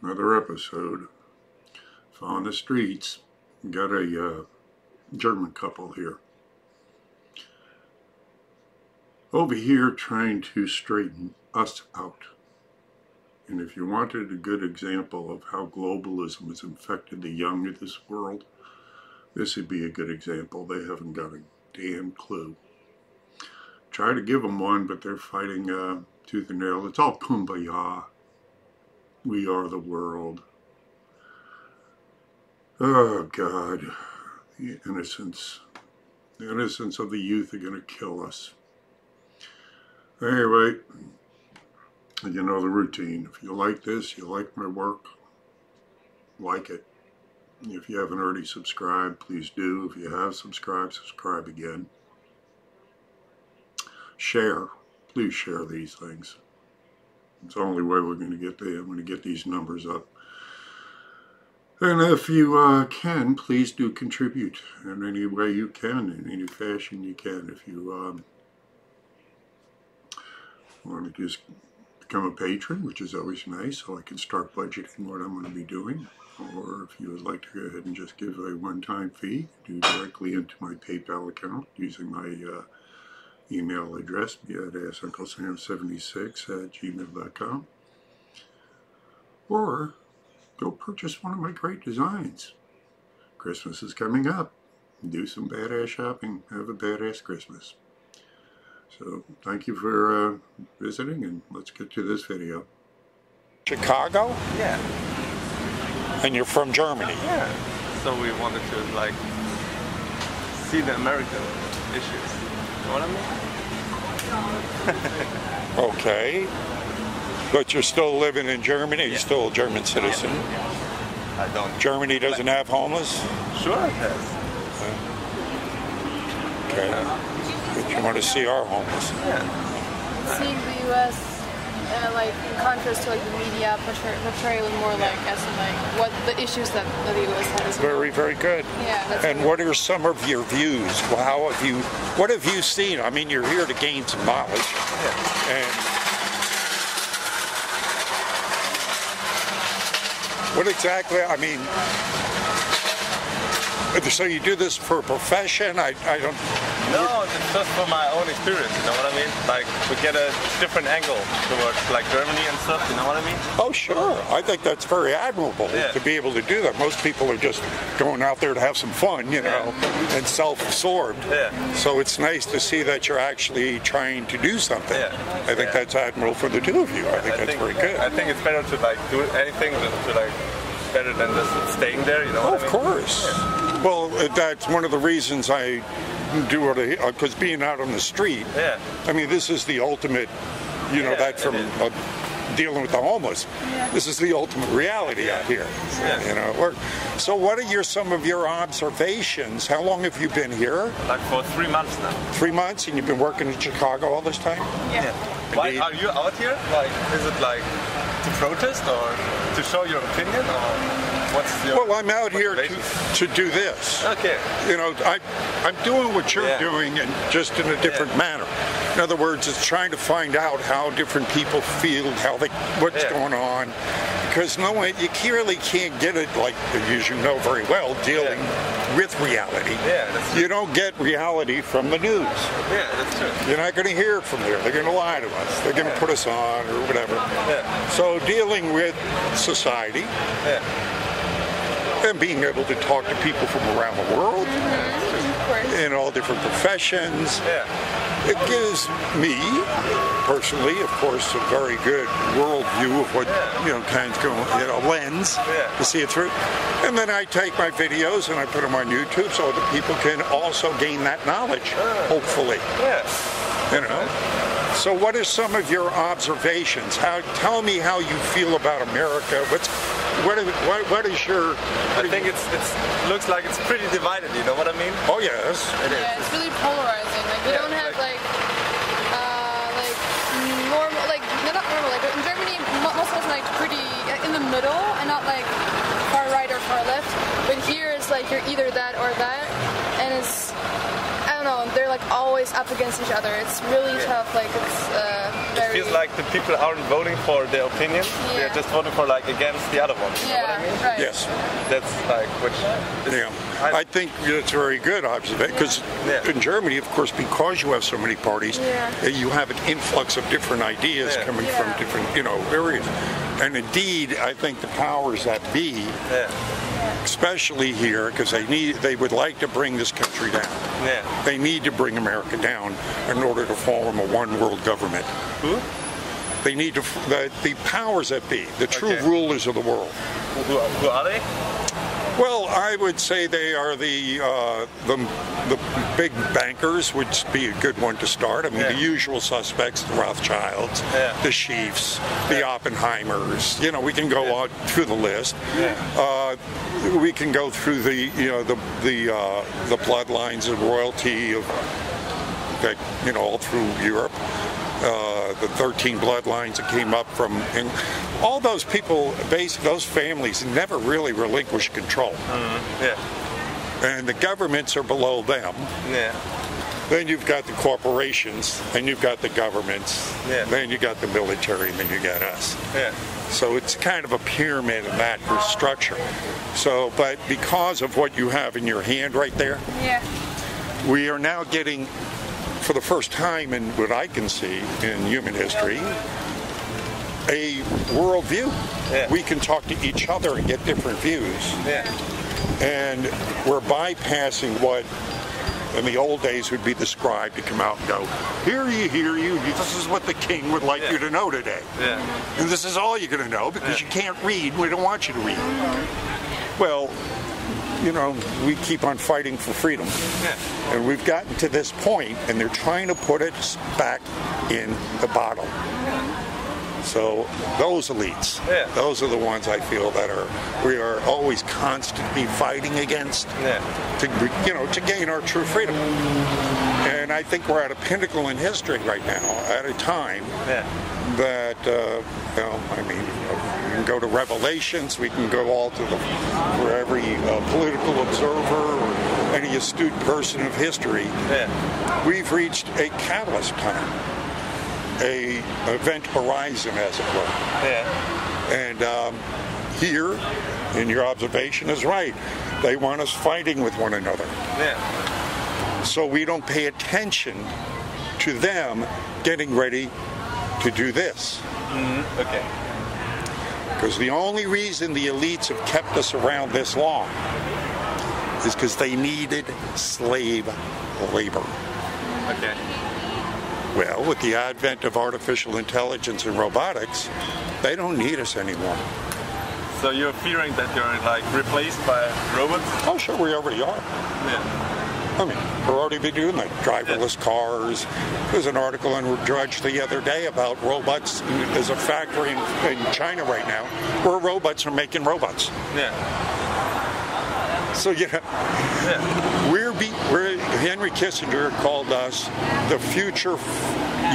Another episode. On the streets. Got a German couple here. Over here trying to straighten us out. And if you wanted a good example of how globalism has infected the young of this world, this would be a good example. They haven't got a damn clue. Try to give them one, but they're fighting tooth and nail. It's all kumbaya. We are the world. Oh, God. The innocence of the youth are going to kill us. Anyway, you know the routine. If you like this, you like my work, like it. If you haven't already subscribed, please do. If you have subscribed, subscribe again. Share. Please share these things. It's the only way we're going to get there. I'm going to get these numbers up. And if you can, please do contribute in any way you can, in any fashion you can. If you want to just become a patron, which is always nice, so I can start budgeting what I'm going to be doing. Or if you would like to go ahead and just give a one-time fee, do directly into my PayPal account using my email address, be at AskUncleSam76@gmail.com. Or go purchase one of my great designs. Christmas is coming up. Do some badass shopping. Have a badass Christmas. So, thank you for visiting, and let's get to this video. Chicago? Yeah. And you're from Germany? Yeah. So we wanted to, like, see the American issues. You know what I mean? Okay. But you're still living in Germany? You're still a German citizen? Yeah. I don't. Germany doesn't have homeless? Sure it has. Okay. But you want to see our homeless? Yeah. Seeing the U.S. Like in contrast to like the media portrayal more like as in, like what the issues that the U.S. has. Very, very good. Yeah. That's and what are some of your views? Well, what have you seen? I mean, you're here to gain some knowledge. Yeah. And what exactly, I mean, so you do this for a profession? I don't... No, it's just for my own experience, you know what I mean? Like, we get a different angle towards, like, Germany and stuff, you know what I mean? Oh, sure. I think that's very admirable to be able to do that. Most people are just going out there to have some fun, you know, and self-absorbed. Yeah. So it's nice to see that you're actually trying to do something. Yeah. I think that's admirable for the two of you. I think that's very good. I think it's better to, like, do anything to like, better than just staying there, you know what I mean? Of course. Yeah. Well, that's one of the reasons I do what I, because being out on the street, I mean, this is the ultimate, you know, that from dealing with the homeless, this is the ultimate reality out here, you know. So what are some of your observations? How long have you been here? Like for 3 months now. 3 months, and you've been working in Chicago all this time? Yeah. Why are you out here? Like, is it like to protest or to show your opinion, or what's your... Well, I'm out here to do this. Okay. You know, I'm doing what you're doing, and just in a different manner. In other words, it's trying to find out how different people feel, what's going on, because no one, you really can't get it, like, as you know very well, dealing with reality. Yeah, that's true. You don't get reality from the news. Yeah, that's true. You're not going to hear it from there. They're going to lie to us. They're going to put us on or whatever. Yeah. So dealing with society and being able to talk to people from around the world in all different professions, it gives me, personally, of course, a very good worldview of what, you know, kind of going, you know, lens to see it through. And then I take my videos and I put them on YouTube so that people can also gain that knowledge, hopefully. You know? So what are some of your observations? Tell me how you feel about America. What is your... I think it looks like it's pretty divided, you know what I mean? Oh, yes. Yeah, it's really polarizing. Like, we don't have, like normal, like, not normal, like, in Germany, most of us are, like, pretty in the middle, and not, like, far right or far left. But here, it's like, you're either that or that, and it's, I don't know, they're, like always up against each other. It's really tough. Like it's very. It feels like the people aren't voting for their opinion. Yeah. They're just voting for like against the other one. You know what I mean? Right. Yes. That's like which. Yeah, I think it's very good observation because in Germany, of course, because you have so many parties, you have an influx of different ideas coming from different, areas. And indeed, I think the powers that be, especially here, because they would like to bring this country down. Yeah. They need to bring America down in order to form a one-world government. Who? They need to the powers that be, the true rulers of the world. Who are they? Well, I would say they are the big bankers would be a good one to start. I mean, the usual suspects, the Rothschilds, the Schieffs, the Oppenheimers. We can go on through the list. We can go through the bloodlines of royalty all through Europe. The 13 bloodlines that came up from, and all those people, those families never really relinquished control. And the governments are below them. Then you've got the corporations, and you've got the governments, then you got the military, and then you got us. So it's kind of a pyramid in that structure. So, but because of what you have in your hand right there, we are now getting, for the first time in what I can see in human history, a worldview. We can talk to each other and get different views. And we're bypassing what in the old days would be the scribe to come out and go, hear you, this is what the king would like you to know today. And this is all you're going to know because you can't read, we don't want you to read. Well, we keep on fighting for freedom. And we've gotten to this point, and they're trying to put it back in the bottle. So those elites, those are the ones I feel that we are always constantly fighting against to gain our true freedom. And I think we're at a pinnacle in history right now, at a time that, we can go to Revelations, we can go all to for every political observer or any astute person of history. We've reached a catalyst time, a event horizon, as it were. And here, and your observation is right, they want us fighting with one another. So we don't pay attention to them getting ready to do this. Because the only reason the elites have kept us around this long is because they needed slave labor. Well, with the advent of artificial intelligence and robotics, they don't need us anymore. So you're fearing that you're like replaced by robots? Oh, sure, we already are. I mean, we're already doing that. Driverless cars. There's an article on Drudge the other day about robots. There's a factory in China right now where robots are making robots. So, Henry Kissinger called us the future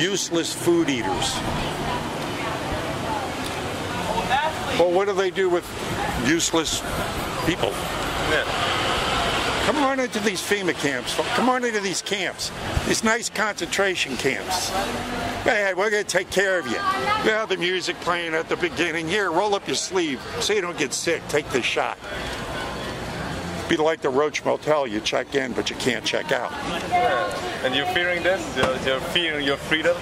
useless food eaters. Well, what do they do with useless people? Come on into these FEMA camps. Come on into these camps. These nice concentration camps. Hey, we're going to take care of you. Well, the music playing at the beginning. Here, roll up your sleeve so you don't get sick. Take this shot. Be like the Roach Motel. You check in, but you can't check out. And you're fearing this? You're fearing your freedom?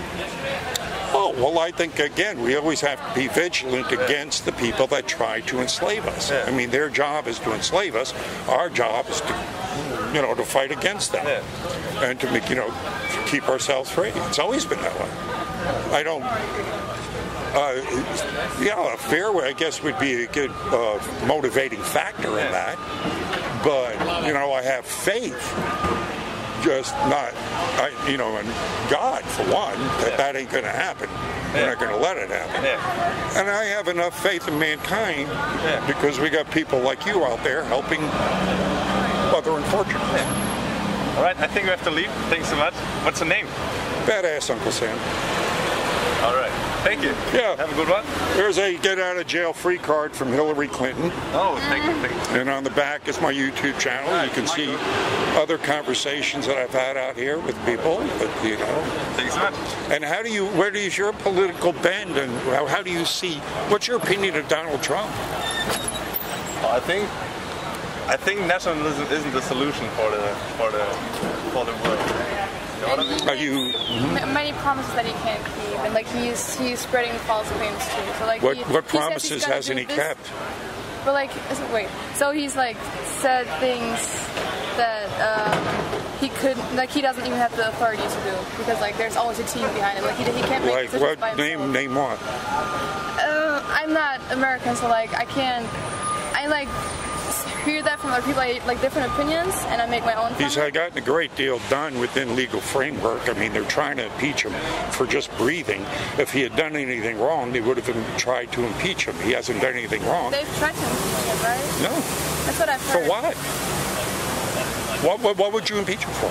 Oh, well, I think, again, we always have to be vigilant against the people that try to enslave us. I mean, their job is to enslave us. Our job is to, to fight against them and to make, to keep ourselves free. It's always been that way. I don't, a fair way, I guess, would be a good motivating factor in that. But, I have faith. Just not, in God, for one, that ain't going to happen. We're not going to let it happen. And I have enough faith in mankind because we got people like you out there helping other unfortunate. All right, I think we have to leave. Thanks so much. What's the name? Badass Uncle Sam. All right. Thank you. Yeah. Have a good one. There's a get-out-of-jail-free card from Hillary Clinton. Oh, thank you. Thank you. And on the back is my YouTube channel. You can see other conversations that I've had out here with people. But, you know. Thanks so much. And where is your political bend, and how do you see? What's your opinion of Donald Trump? Well, I think nationalism isn't the solution for the world. You know what I mean? Are you? Many promises that he can't keep, and like he's spreading false claims too. So like What promises hasn't he kept? But like, so he's like said things that he could, like he doesn't even have the authority to do, because like there's always a team behind him. Like he can't make decisions by himself. Name what? I'm not American, so like I like hear that from other people. I like different opinions, and I make my own. He's gotten a great deal done within legal framework. I mean, they're trying to impeach him for just breathing. If he had done anything wrong, they would have tried to impeach him. He hasn't done anything wrong. They've tried to impeach him, right? No. That's what I've heard. For what? What would you impeach him for?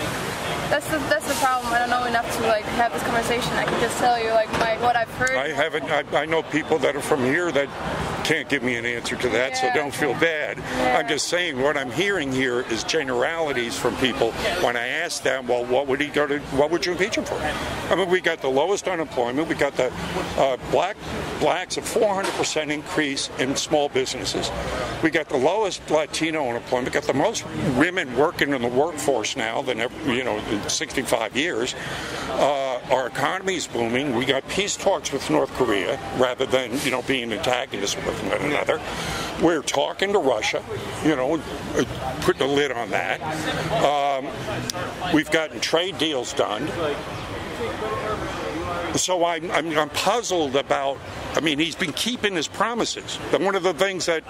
That's the problem. I don't know enough to like have this conversation. I can just tell you like what I've heard. I know people that are from here that can't give me an answer to that, so don't feel bad. Yeah. I'm just saying what I'm hearing here is generalities from people. When I ask them, well, what would you impeach him for? I mean, we got the lowest unemployment. We got the blacks, a 400% increase in small businesses. We got the lowest Latino unemployment. We got the most women working in the workforce now than ever, in 65 years. Our economy is booming. We got peace talks with North Korea rather than being antagonists with one another. We're talking to Russia, putting a lid on that. We've gotten trade deals done. So I'm puzzled about. I mean, he's been keeping his promises. But one of the things that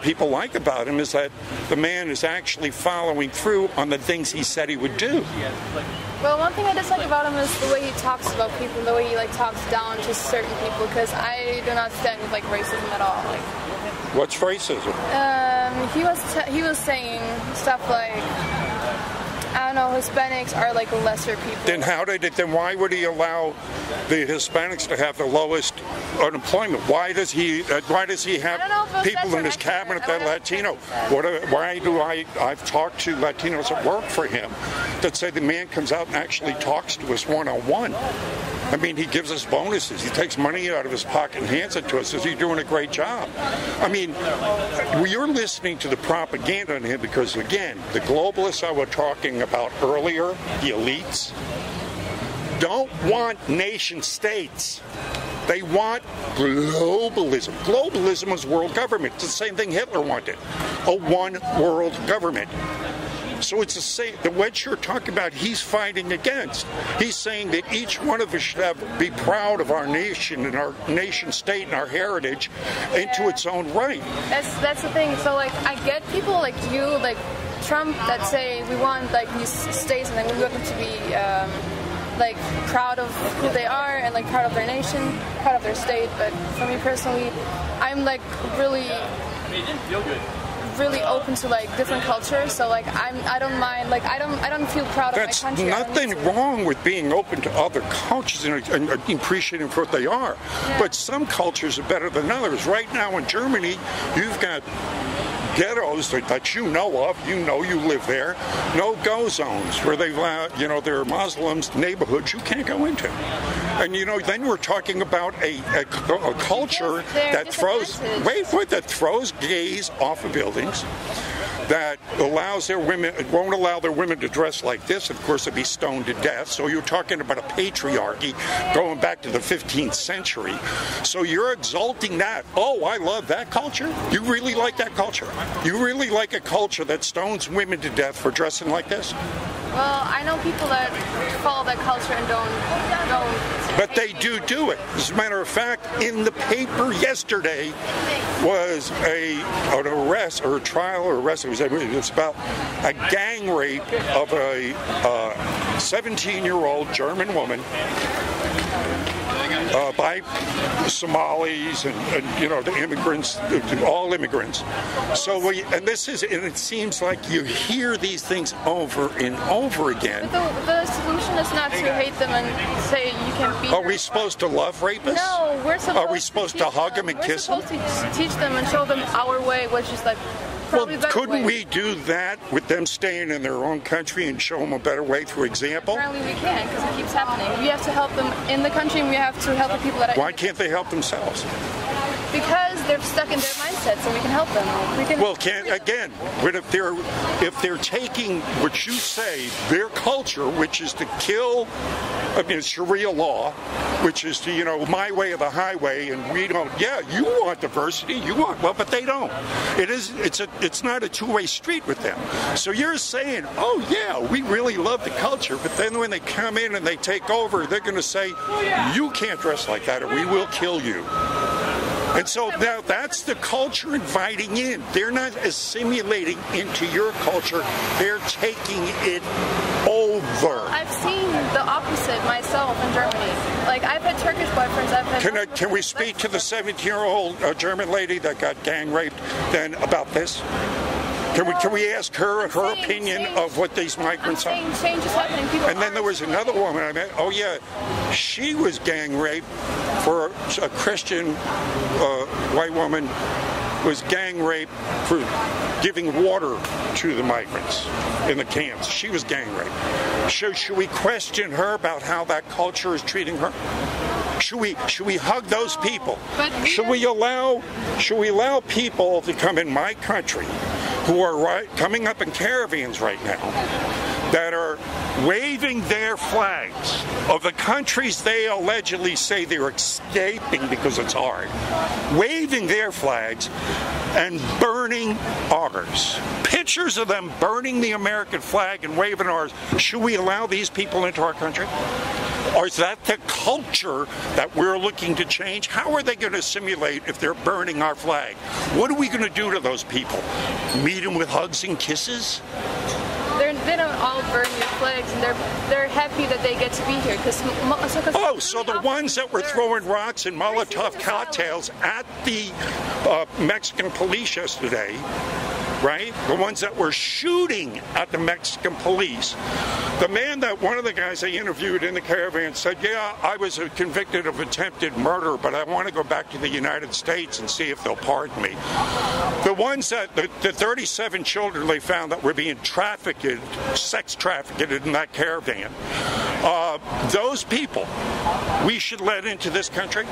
people like about him is that the man is actually following through on the things he said he would do. Well, one thing I dislike about him is the way he talks about people, the way he talks down to certain people, because I do not stand with racism at all. What's racism? He was saying stuff like, I don't know, Hispanics are lesser people. Then why would he allow the Hispanics to have the lowest unemployment? Why does he have people in his cabinet that are Latino? I've talked to Latinos that work for him that say the man comes out and actually talks to us one-on-one. I mean, he gives us bonuses. He takes money out of his pocket and hands it to us. Says, you're doing a great job. I mean, you're listening to the propaganda on him because, again, the globalists I was talking about earlier, the elites, don't want nation states. They want globalism. Globalism is world government. It's the same thing Hitler wanted, a one world government. So it's the same. What you're talking about, he's fighting against. He's saying that each one of us should be proud of our nation and our nation state and our heritage into its own right. That's the thing. So I get people like you, like Trump, that say we want these states and we want them to be proud of who they are and proud of their nation, proud of their state. But for me personally, I'm really open to appreciating cultures, so I don't mind, I don't feel proud of my country. That's nothing wrong with being open to other cultures and appreciating for what they are. Yeah. But some cultures are better than others. Right now in Germany, you've got ghettos that you know of, you live there, no-go zones where there are Muslims, neighborhoods you can't go into. And then we're talking about a culture that throws gays off of buildings, that won't allow their women to dress like this. Of course, they'd be stoned to death. So you're talking about a patriarchy going back to the 15th century. So you're exalting that. Oh, I love that culture. You really like that culture? You really like a culture that stones women to death for dressing like this? Well, I know people that follow that culture and don't. But they do it. As a matter of fact, in the paper yesterday was an arrest or a trial or arrest. It was about a gang rape of a 17-year-old German woman. by Somalis and you know, the immigrants, all immigrants. So and it seems like you hear these things over and over again. But the solution is not to hate them and say you can't be. Are we supposed to love rapists? No, we're supposed. Are we supposed to hug them and kiss them? We're supposed to teach them and show them our way, which is like. Well, couldn't we do that with them staying in their own country and show them a better way through example? Apparently we can't, because it keeps happening. We have to help them in the country, and we have to help the people that are. Why can't they help themselves? Because they're stuck in their mindset, so we can help them. Well, if they're taking what you say, their culture, which is to kill, I mean, Sharia law, which is to, you know, my way or the highway, and we don't. Yeah, you want diversity, but they don't. It's not a two-way street with them. So you're saying, oh yeah, we really love the culture, but then when they come in and they take over, they're going to say, you can't dress like that, or we will kill you. And so now that's the culture inviting in. They're not assimilating into your culture. They're taking it over. I've seen the opposite myself in Germany. Like, I've had Turkish boyfriends. Can we speak to the 17-year-old German lady that got gang raped then about this? Can we ask her opinion of what these migrants are? Change is happening. And then there was another woman I met. Oh yeah, she was gang raped for a Christian white woman was gang raped for giving water to the migrants in the camps. She was gang raped. Should we question her about how that culture is treating her? Should we hug those people? Should we allow people to come in my country who are coming up in caravans right now that are waving their flags of the countries they allegedly say they're escaping because it's hard, waving their flags and burning ours. Pictures of them burning the American flag and waving ours. Should we allow these people into our country? Or is that the culture that we're looking to change? How are they going to assimilate if they're burning our flag? What are we going to do to those people? Meet them with hugs and kisses? They don't all burn your flags, and they're happy that they get to be here. So the ones that were throwing rocks and Molotov cocktails at the Mexican police yesterday, right? The ones that were shooting at the Mexican police. One of the guys I interviewed in the caravan said, yeah, I was convicted of attempted murder, but I want to go back to the United States and see if they'll pardon me. The ones that, the 37 children they found that were being trafficked, sex trafficked in that caravan, those people, we should let into this country?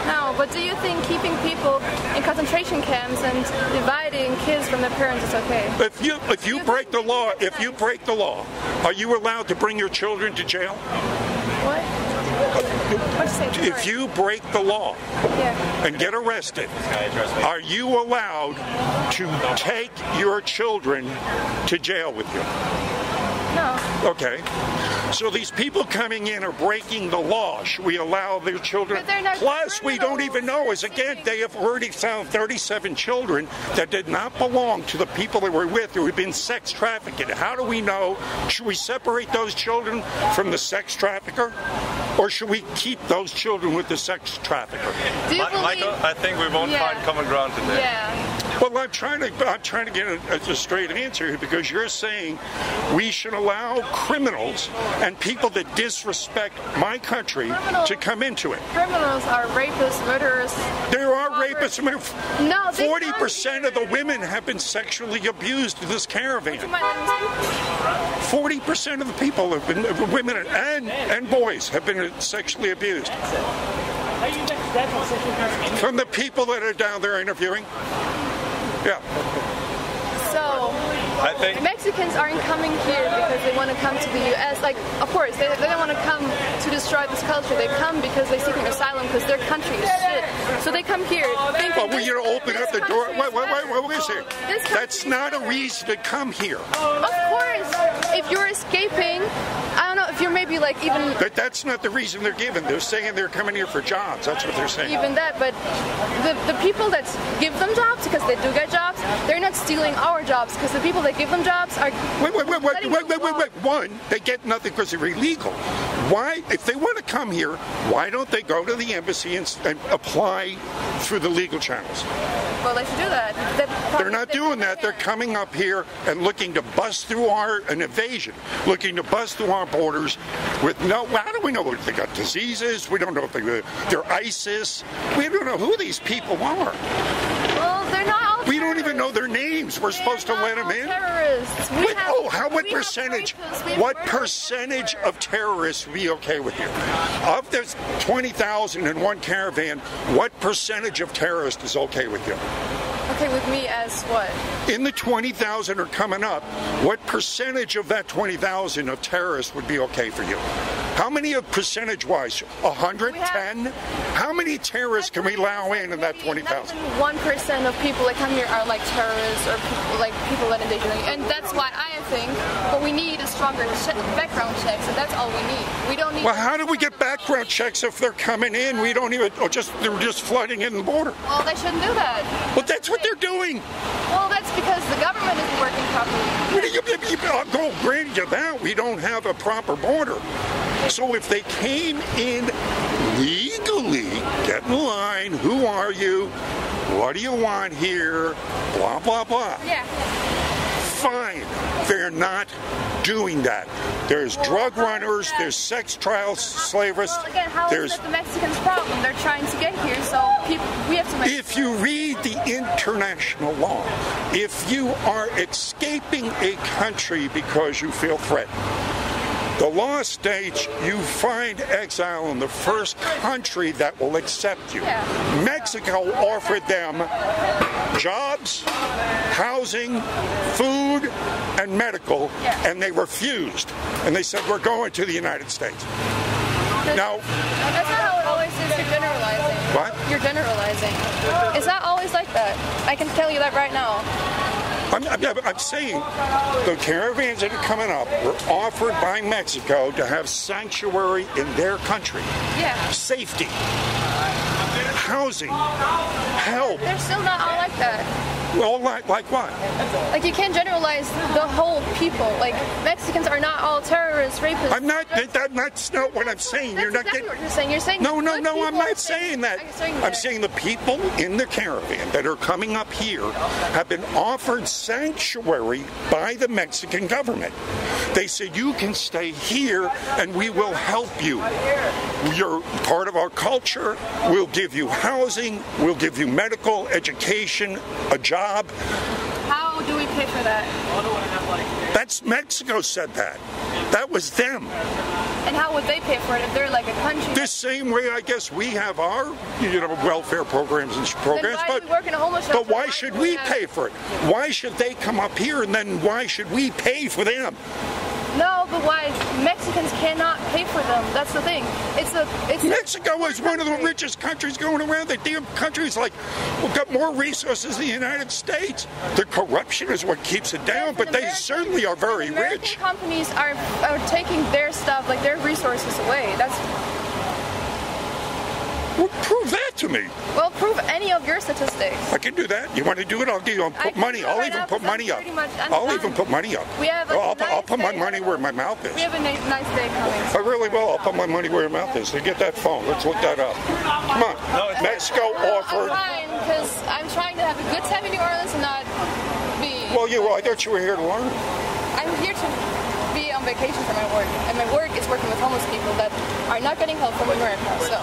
No, but do you think keeping people in concentration camps and dividing kids from their parents is okay? If you break the law, are you allowed to bring your children to jail? What? If you break the law and get arrested, are you allowed to take your children to jail with you? No. Okay. So these people coming in are breaking the law. Should we allow their children? Plus, we don't even know. They have already found 37 children that did not belong to the people they were with who had been sex trafficked. How do we know? Should we separate those children from the sex trafficker? Or should we keep those children with the sex trafficker? Michael, I think we won't find common ground today. Yeah. Well, I'm trying to get a straight answer here, because you're saying we should allow criminals and people that disrespect my country to come into it. Criminals are rapists, murderers. There are rapists. No, 40% of the women have been sexually abused in this caravan. 40% of the people have been, women and boys have been sexually abused. From the people that are down there interviewing. Yeah. So, I think Mexicans aren't coming here because they want to come to the U.S. Like, of course, they don't want to come to destroy this culture. They come because they're seeking asylum because their country is shit. So they come here thinking... Well, we're going to open up the door. Wait a second. That's not a reason to come here. Of course. If you're escaping, I don't know, if you're maybe like even... But that's not the reason they're given. They're saying they're coming here for jobs. That's what they're saying. Even that, but the people that give them jobs, because they do get jobs, they're not not stealing our jobs because the people that give them jobs are. Wait. One, they get nothing because they're illegal. Why, if they want to come here, why don't they go to the embassy and apply through the legal channels? Well, they should do that. They're not doing that. They're coming up here and looking to bust through an invasion, looking to bust through our borders with how do we know if they got diseases? We don't know if they're ISIS. We don't know who these people are. Well, they're not all We don't even know their names. We're supposed to let them in. Terrorists. What percentage? What percentage of terrorists would be okay with you? Of the 20,000 in one caravan, what percentage of terrorists is okay with you? Okay with me as what? In the 20,000 are coming up, what percentage of that 20,000 of terrorists would be okay for you? How many of percentage-wise? 100? 10? How many terrorists can we allow in that 20,000? 1% of people that come here are like terrorists or people that endanger. And that's why I think what we need is stronger background checks, and that's all we need. We don't need. Well, how do we get background checks if they're coming in? We don't even, they're just flooding in the border. Well, they shouldn't do that. Well, that's what they're doing. Well, that's because the government isn't working properly. I'll go grant you that. We don't have a proper border. So if they came in legally, get in line, who are you? What do you want here? Blah, blah, blah. Yeah. Fine. They're not doing that. There's drug runners, there's sex trial slavers. Well, again, how is that the Mexicans' problem? They're trying to get here, so we have to make. If you read the international law, if you are escaping a country because you feel threatened, the law states you find exile in the first country that will accept you. Yeah. Mexico offered them jobs, housing, food, and medical, and they refused. And they said, we're going to the United States. Now, that's not how it always is. You're generalizing. What? You're generalizing. It's not always like that. I can tell you that right now. I'm saying the caravans that are coming up were offered by Mexico to have sanctuary in their country. Yeah. Safety, housing, help. They're still not all like that. Well, like what? Like, you can't generalize the whole people. Like, Mexicans are not all terrorists, rapists. That's not what I'm saying. That's You're not exactly getting. what you're saying. You're saying No, I'm not saying that. I'm saying the people in the caravan that are coming up here have been offered sanctuary by the Mexican government. They said, you can stay here and we will help you. You're part of our culture. We'll give you housing. We'll give you medical, education, a job. How do we pay for that? That's Mexico said that. That was them. And how would they pay for it if they're like a country? The same way, I guess, we have our, welfare programs and programs. Then why do we work in a homeless shelter? But why should we pay for it? Why should they come up here and then why should we pay for them? No, but why Mexicans cannot pay for them? That's the thing. Mexico is one of the richest countries going around. The damn country's like, we've got more resources than the United States. The corruption is what keeps it down, but they certainly are very American rich. Companies are taking their stuff, like their resources away. Well, prove that to me. Well, prove any of your statistics. I can do that. You want to do it? I'll put money. I'll even put money up. I'll even put money up. I'll put my money where my mouth is. We have a nice day coming. I really will. I'll put my money where your mouth is. So get that phone. Let's look that up. Come on. Mexico offered. I'm fine, because I'm trying to have a good time in New Orleans and not be. Well, I thought you were here to learn. I'm here to be on vacation for my work, and my work is working with homeless people that are not getting help from America. So.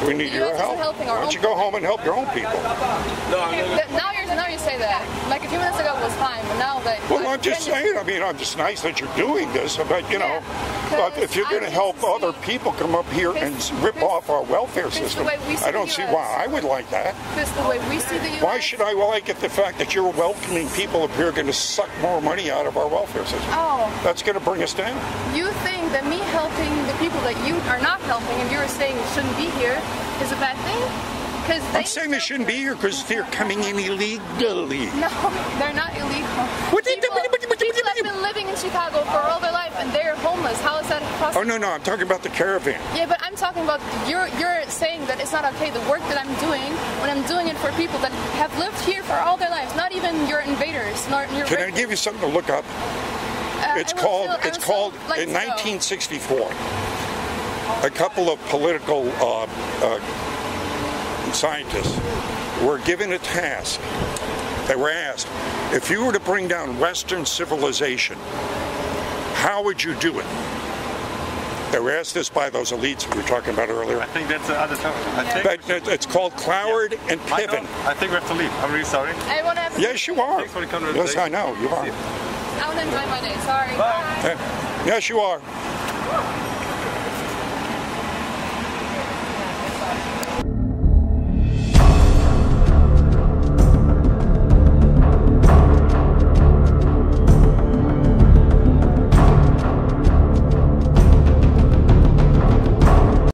We need your help. Why don't you go home and help your own people? Now you say that. Like a few minutes ago it was fine, but now that. Well, I'm just saying. I mean, I'm just nice that you're doing this, but but if you're going to help other people come up here and rip off our welfare system, I don't see why I would like that. Because the way we see the U.S. Why should I like it? The fact that you're welcoming people up here going to suck more money out of our welfare system. Oh. That's going to bring us down. You think that me helping the people that you are not helping, and you're saying shouldn't be here, is a bad thing? I'm saying they shouldn't be here because they're coming in illegally. No, they're not illegal. People have been living in Chicago for all their life, and they're homeless. How is that possible? Oh, no, I'm talking about the caravan. Yeah, but I'm talking about, you're saying that it's not okay, the work that I'm doing, when I'm doing it for people that have lived here for all their lives, not even your invaders, nor your Can I give you something to look up? It's called in 1964, a couple of political scientists were given a task. They were asked, if you were to bring down Western civilization, how would you do it? They were asked this by those elites we were talking about earlier. I think that's the other term. It's called Cloward and Piven. I think we have to leave. I'm really sorry. I want to have Yes, you are. Thanks for the conversation. Yes, I know, you are. I want to enjoy my day. Sorry. Bye. Bye. Yes, you are.